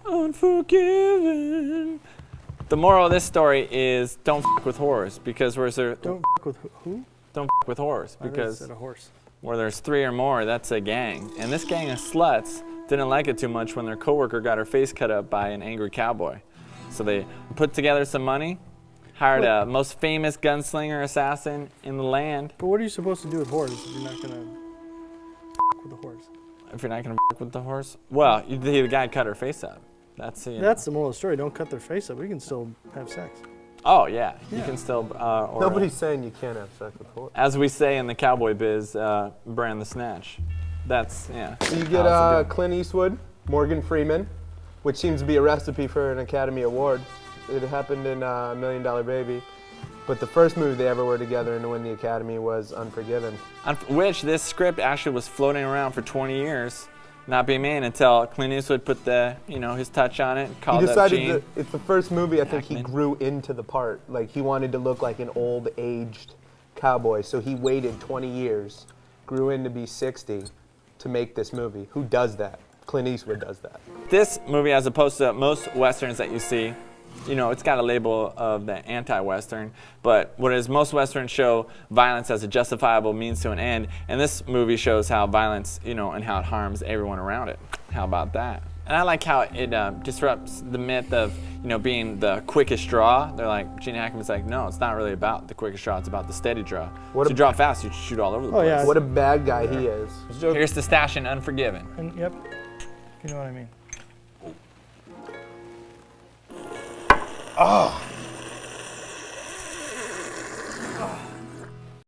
Unforgiven. The moral of this story is don't f with whores because Don't f with who? Don't f with whores because a horse. where there's 3 or more, that's a gang. And this gang of sluts didn't like it too much when their coworker got her face cut up by an angry cowboy. So they put together some money, hired a most famous gunslinger assassin in the land. But what are you supposed to do with whores if you're not gonna f with the horse? If you're not gonna f with the horse, well, the guy cut her face up. That's the moral of the story. Don't cut their face up. We can still have sex. Oh yeah, you can still. Or, Nobody's saying you can't have sex with horse. as we say in the cowboy biz, brand the snatch. That's So you get Clint Eastwood, Morgan Freeman, which seems to be a recipe for an Academy Award. It happened in $1 Million Baby. But the first movie they ever were together and to win the Academy was Unforgiven. Which this script actually was floating around for 20 years, not being made until Clint Eastwood put the, his touch on it. Called He decided up Gene. that it's the first movie I think he Hackman. grew into the part. Like he wanted to look like an old aged cowboy, so he waited 20 years, grew in to be 60 to make this movie. Who does that? Clint Eastwood does that. This movie, as opposed to most westerns that you see, it's got a label of the anti-western, but whereas most westerns show violence as a justifiable means to an end, and this movie shows how violence, and how it harms everyone around it. How about that? And I like how it disrupts the myth of, being the quickest draw. They're like, Gene Hackman's like, no, it's not really about the quickest draw, it's about the steady draw. So you draw fast, you shoot all over the place. Yeah. What a bad guy he is. Here's the stash in Unforgiven. And yep, you know what I mean. Oh.